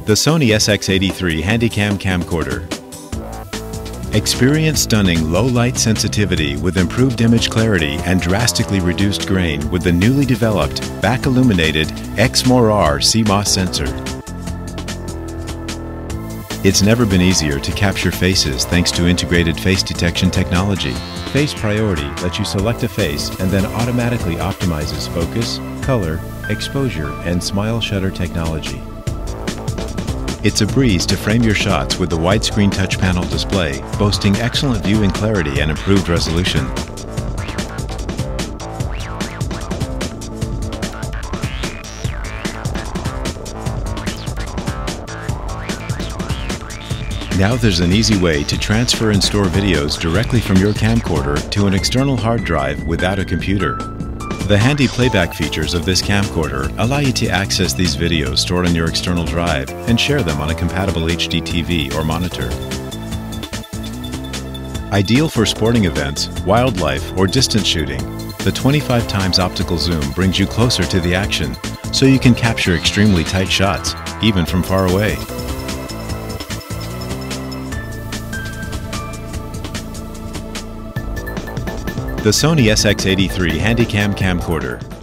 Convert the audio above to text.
The Sony SX83 Handycam Camcorder. Experience stunning low-light sensitivity with improved image clarity and drastically reduced grain with the newly developed back-illuminated X-R CMOS sensor. It's never been easier to capture faces thanks to integrated face detection technology. Face Priority lets you select a face and then automatically optimizes focus, color, exposure, and smile shutter technology. It's a breeze to frame your shots with the widescreen touch panel display, boasting excellent viewing clarity and improved resolution. Now there's an easy way to transfer and store videos directly from your camcorder to an external hard drive without a computer. The handy playback features of this camcorder allow you to access these videos stored on your external drive and share them on a compatible HD TV or monitor. Ideal for sporting events, wildlife, or distance shooting, the 25x optical zoom brings you closer to the action, so you can capture extremely tight shots, even from far away. The Sony SX83 Handycam Camcorder.